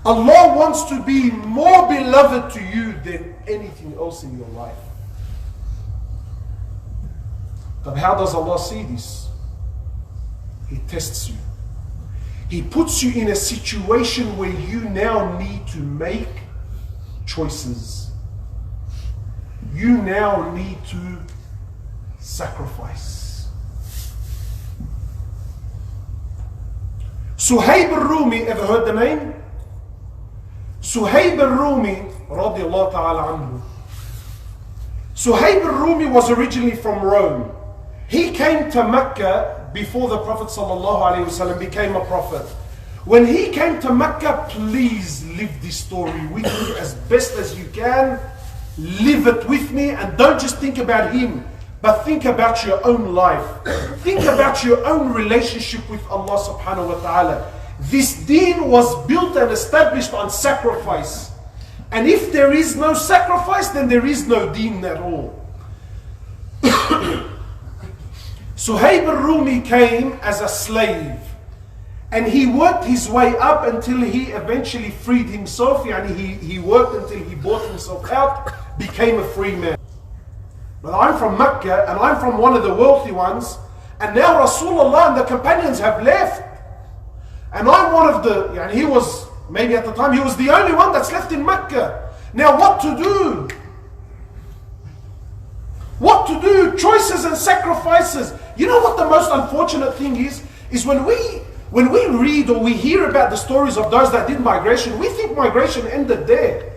Allah wants to be more beloved to you than anything else in your life. But how does Allah see this? He tests you. He puts you in a situation where you now need to make choices. You now need to sacrifice. Suhayb al-Rumi, ever heard the name? Suhayb al-Rumi, radiallahu ta'ala anhu. Suhayb al-Rumi was originally from Rome. He came to Mecca before the Prophet ﷺ became a prophet. When he came to Mecca, please live this story with me as best as you can. Live it with me, and don't just think about him, but think about your own life. Think about your own relationship with Allah subhanahu wa ta'ala. This deen was built and established on sacrifice. And if there is no sacrifice, then there is no deen at all. Suhayb al-Rumi came as a slave, and he worked his way up until he eventually freed himself. He worked until he bought himself out, became a free man. But I'm from Mecca, and I'm from one of the wealthy ones, and now Rasulullah and the companions have left. And I'm one of the, he was, maybe at the time, he was the only one that's left in Mecca. Now what to do? What to do? Choices and sacrifices. You know what the most unfortunate thing is when we read or we hear about the stories of those that did migration, we think migration ended there.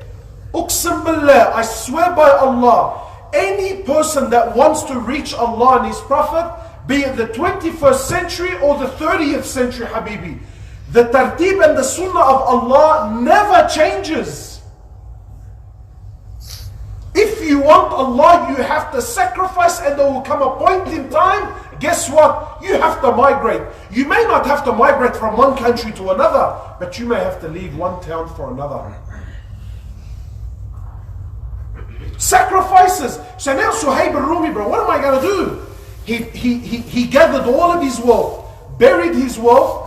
Uqsim billah, I swear by Allah, any person that wants to reach Allah and His Prophet, be it the 21st century or the 30th century, Habibi, the tartib and the sunnah of Allah never changes. If you want Allah, you have to sacrifice, and there will come a point in time, guess what? You have to migrate. You may not have to migrate from one country to another, but you may have to leave one town for another. Sacrifices. So now Suhayb al-Rumi, bro, what am I going to do? He gathered all of his wealth, buried his wealth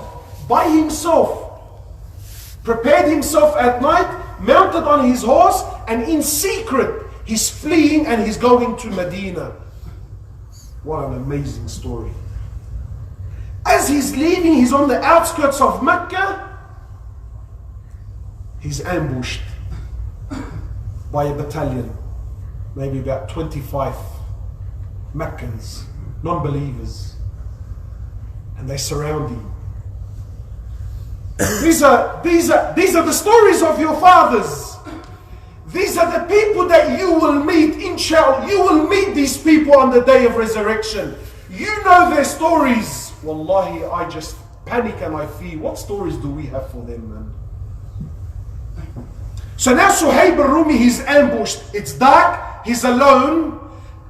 by himself, prepared himself at night, mounted on his horse, and in secret, he's fleeing and he's going to Medina. What an amazing story. As he's leaving, he's on the outskirts of Mecca. He's ambushed by a battalion, maybe about 25 Meccans, non-believers, and they surround him. These are the stories of your fathers. These are the people that you will meet, inshallah. You will meet these people on the day of resurrection. You know their stories. Wallahi, I just panic and I fear. What stories do we have for them, man? So now Suhayb al-Rumi, he's ambushed. It's dark, he's alone,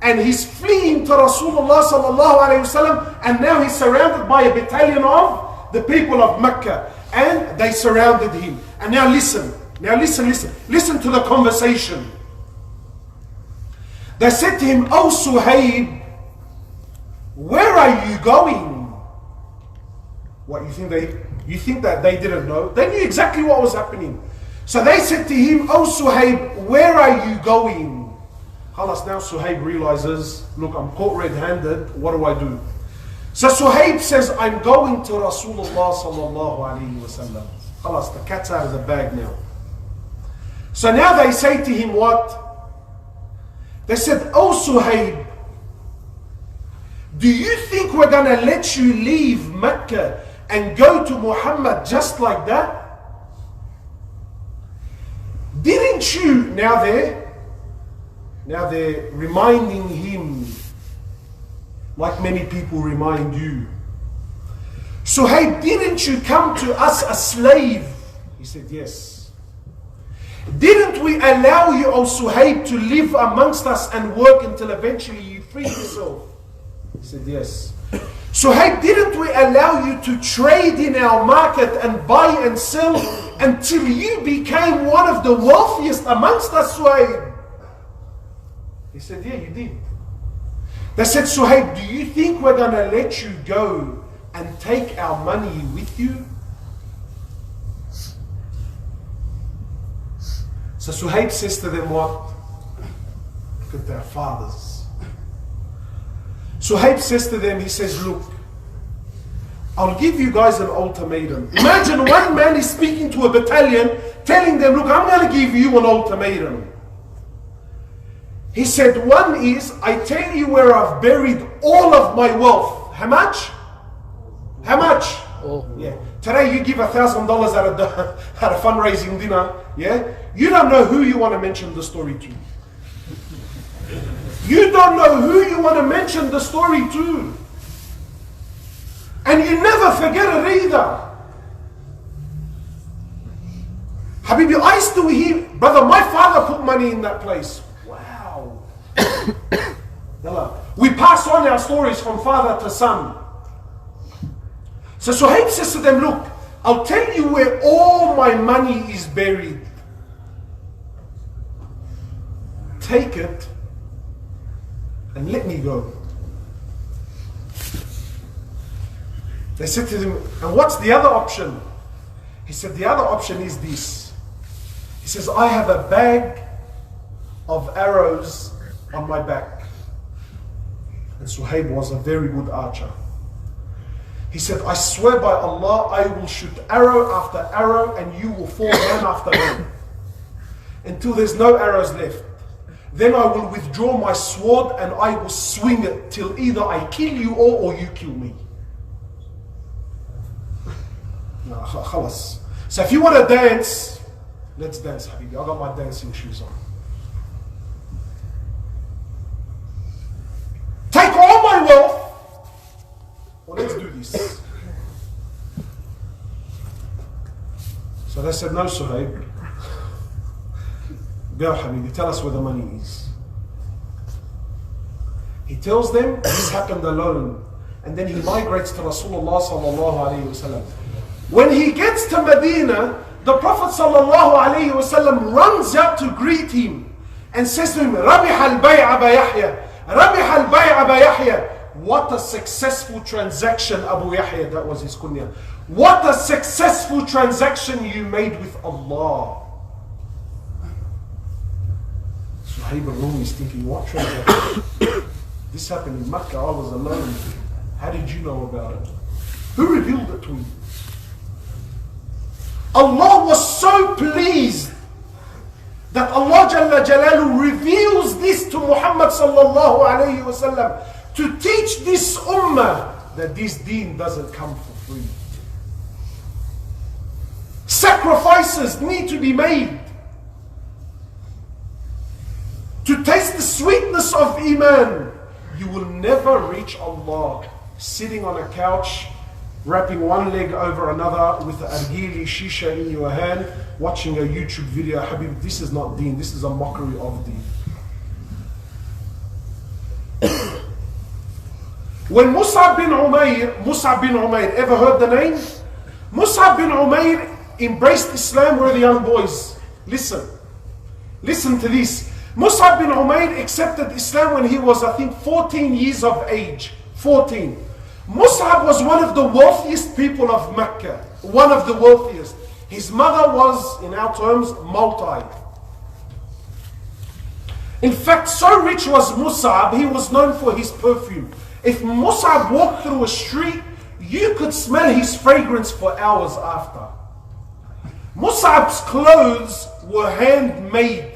and he's fleeing to Rasulullah sallallahu alayhi wasallam, and now he's surrounded by a battalion of the people of Mecca, and they surrounded him. And now listen to the conversation. They said to him, "Oh Suhayb, where are you going?" What, you think that they didn't know? They knew exactly what was happening. So they said to him, "Oh Suhayb, where are you going?" Khalas, now Suhayb realizes, look, I'm caught red-handed, what do I do? So Suhayb says, "I'm going to Rasulullah sallallahu alayhi wasallam." Khalas, the cat's out of the bag now. So now they say to him what? They said, "Oh Suhayb, do you think we're going to let you leave Mecca and go to Muhammad just like that? Didn't you," now they're reminding him like many people remind you. "Suhayb, didn't you come to us a slave?" He said, "Yes." "Didn't we allow you, O Suhayb, to live amongst us and work until eventually you free yourself?" He said, "Yes." "Suhayb, didn't we allow you to trade in our market and buy and sell until you became one of the wealthiest amongst us, Suhayb?" He said, "Yeah, you did." They said, "Suhayb, do you think we're going to let you go and take our money with you?" So Suhayb says to them what? Look at their fathers. Suhayb says to them, he says, look, I'll give you guys an ultimatum. Imagine one man is speaking to a battalion, telling them, look, I'm going to give you an ultimatum. He said, one is, I tell you where I've buried all of my wealth. How much? How much? Oh. Yeah. Today you give $1,000 at a fundraising dinner. Yeah. You don't know who you want to mention the story to. You don't know who you want to mention the story to. And you never forget it either. Habibi, I used to hear, brother, my father put money in that place. Wow. We pass on our stories from father to son. So Suhayb says to them, look, I'll tell you where all my money is buried. Take it and let me go. They said to him, and what's the other option? He said, the other option is this. He says, I have a bag of arrows on my back. And Suhayb was a very good archer. He said, I swear by Allah, I will shoot arrow after arrow and you will fall man after man until there's no arrows left. Then I will withdraw my sword and I will swing it till either I kill you all or you kill me. So if you want to dance, let's dance, Habibi. I got my dancing shoes on. Take all my wealth, or let's do this. So they said, no, Suhayb. Go, Habibi, tell us where the money is. He tells them this happened alone. And then he migrates to Rasulullah sallallahu alayhi wa sallam. When he gets to Medina, the Prophet sallallahu alayhi wa sallam runs out to greet him and says to him, Rabih al-bay' Aba Yahya. Rabih al-bay' Aba Yahya. What a successful transaction, Abu Yahya, that was his kunya. What a successful transaction you made with Allah. Suhayb al-Rumi is thinking, what transaction? This happened in Makkah, I was alone. How did you know about it? Who revealed it to you? Allah was so pleased that Allah Jalla Jalaluhu reveals this to Muhammad sallallahu alayhi wa sallam to teach this ummah that this deen doesn't come for free. Sacrifices need to be made to taste the sweetness of Iman. You will never reach Allah sitting on a couch, wrapping one leg over another with a argili shisha in your hand, watching a YouTube video. Habib, this is not deen, this is a mockery of deen. When Musab bin Umayr, ever heard the name? Musab bin Umayr embraced Islam. Were the young boys. Listen to this. Musab bin Umayr accepted Islam when he was, I think, 14 years of age. 14. Musab was one of the wealthiest people of Mecca. One of the wealthiest. His mother was, in our terms, multi. In fact, so rich was Musab, he was known for his perfume. If Musab walked through a street, you could smell his fragrance for hours after. Musab's clothes were handmade,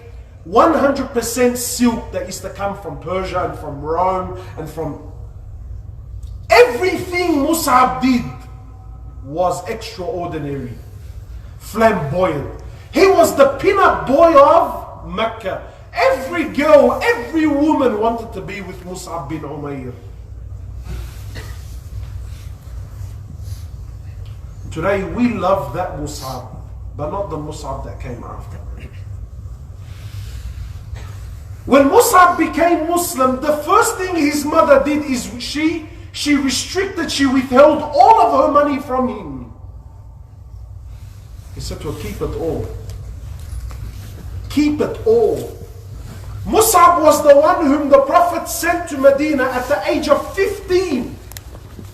100% silk that used to come from Persia and from Rome and from... Everything Musab did was extraordinary, flamboyant. He was the pin-up boy of Mecca. Every girl, every woman wanted to be with Musab bin Umayr. Today we love that Musab, but not the Musab that came after. When Musab became Muslim, the first thing his mother did is she withheld all of her money from him. He said to her, keep it all. Keep it all. Musab was the one whom the Prophet sent to Medina at the age of 15.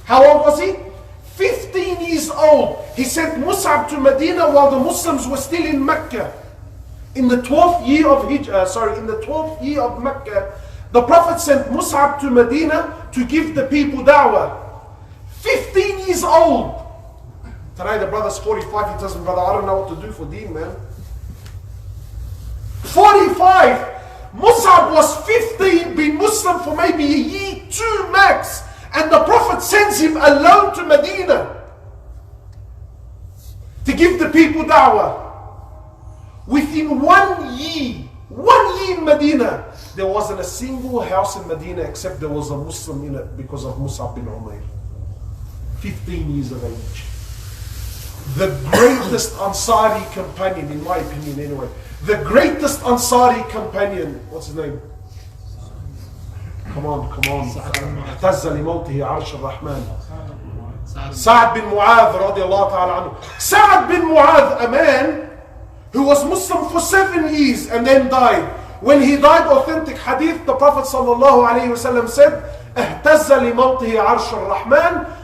How old was he? 15 years old. He sent Musab to Medina while the Muslims were still in Mecca. In the 12th year of in the 12th year of Mecca, the Prophet sent Musab to Medina to give the people da'wah. 15 years old. Today the brother's 45, he tells me, brother, I don't know what to do for deen, man. 45. Musab was 15, been Muslim for maybe a year, 2 max. And the Prophet sends him alone to Medina to give the people da'wah. Within 1 year in Medina, there wasn't a single house in Medina except there was a Muslim in it because of Musab bin Umayr. 15 years of age. The greatest Ansari companion, in my opinion anyway. The greatest Ansari companion, what's his name? Come on. اهتز لموته عرش الرحمن. Sa'd bin Mu'adh radiallahu ta'ala anhu. Sa'd bin Mu'adh, a man who was Muslim for 7 years and then died. When he died, authentic hadith, the Prophet sallallahu alayhi wa sallam said, اهتز لموته عرش الرحمن.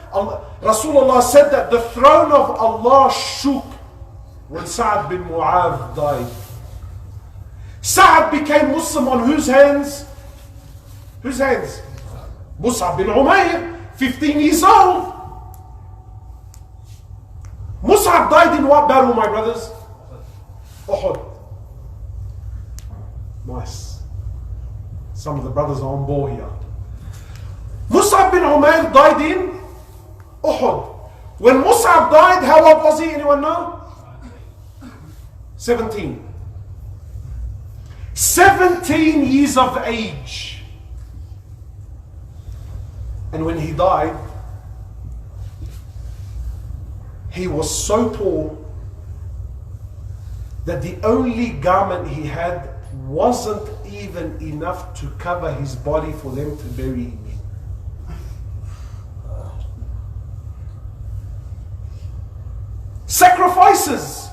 Rasulullah said that the throne of Allah shook when Sa'd bin Mu'adh died. Sa'd became Muslim on whose hands? Whose hands? Musab bin Umayr, 15 years old. Musab died in what battle, my brothers? Uhud. Nice. Some of the brothers are on board here. Musab bin Umayr died in Uhud. When Musab died, how old was he? Anyone know? 17. 17 years of age. And when he died, he was so poor that the only garment he had wasn't even enough to cover his body for them to bury him in. Sacrifices.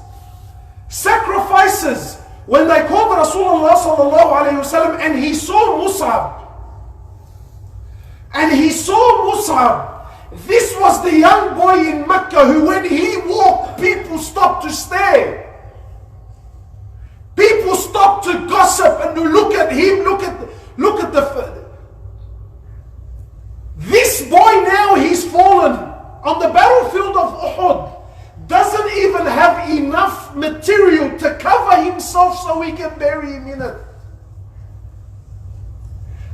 When they called Rasulullah sallallahu alayhi wasallam and he saw Musab, this was the young boy in Mecca who, when he walked, people stopped to stare. People stopped to gossip and to look at him, look at the... This boy now, he's fallen on the battlefield of Uhud. Doesn't even have enough material to cover himself so we can bury him in it.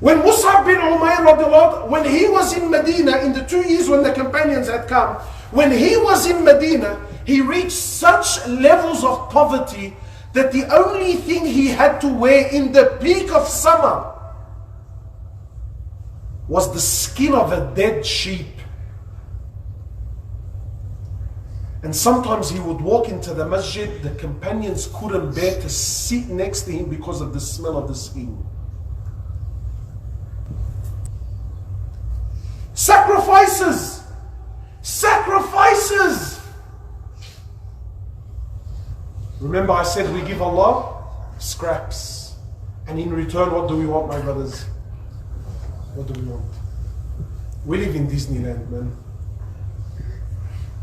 When Musab bin Umayr, when he was in Medina, in the 2 years when the companions had come, when he was in Medina, he reached such levels of poverty that the only thing he had to wear in the peak of summer was the skin of a dead sheep. And sometimes he would walk into the masjid, the companions couldn't bear to sit next to him because of the smell of the skin. Sacrifices. Remember I said we give Allah scraps. And in return, what do we want, my brothers? What do we want? We live in Disneyland, man.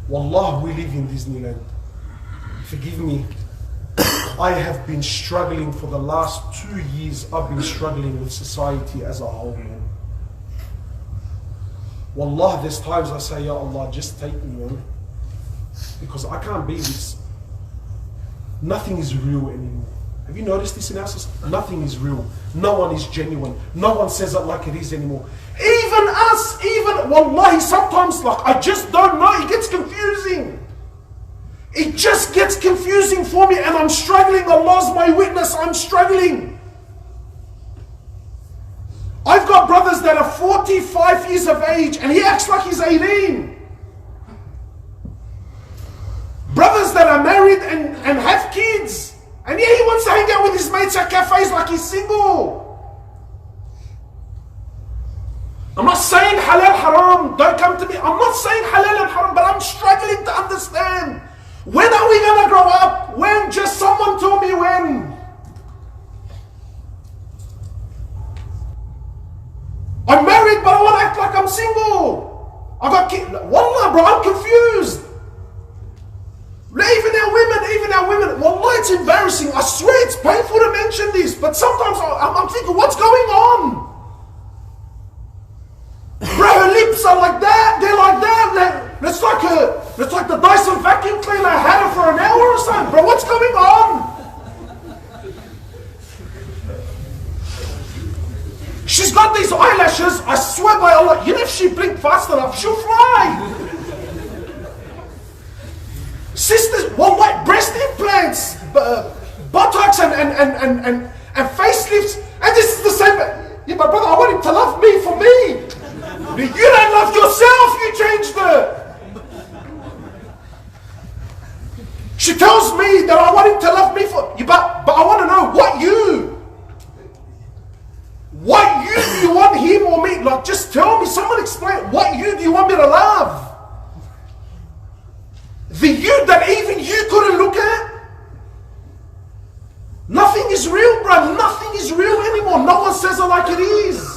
Wallah, we live in Disneyland. Forgive me. I have been struggling for the last 2 years. I've been struggling with society as a whole, man. Wallah, there's times I say, Ya Allah, just take me, man. Because I can't be this. Nothing is real anymore. Have you noticed this in our society? Nothing is real. No one is genuine. No one says it like it is anymore. Even us, wallahi, sometimes like, I just don't know. It gets confusing. It just gets confusing for me and I'm struggling. Allah's my witness, I'm struggling. I've got brothers that are 45 years of age and he acts like he's 18. Brothers that are married and have kids. And yeah, he wants to hang out with his mates at cafes like he's single. I'm not saying halal haram, don't come to me. I'm not saying halal and haram, but I'm struggling to understand. When are we going to grow up? When? Just someone told me when. I'm married, but I want to act like I'm single. I got kids. Wallah, bro, I'm confused. Even our women, wallah, it's embarrassing. I swear it's painful. but sometimes I'm thinking, what's going on? Bro, her lips are like that, they're like that. It's like the Dyson vacuum cleaner. I had her for an hour or something. Bro, what's going on? She's got these eyelashes, I swear by Allah, you know, if she blinked fast enough, she'll fly. Sisters, well, what, breast implants, buttocks and facelifts, and this is the same. Yeah, my brother, I want him to love me for me. You don't love yourself, you changed her. She tells me that I want him to love me for, but I want to know what you do you want him or me? Like, just tell me, someone explain, what you do you want me to love? The you that even you couldn't look at? Nothing is real, bro. Nothing is real anymore. No one says it like it is.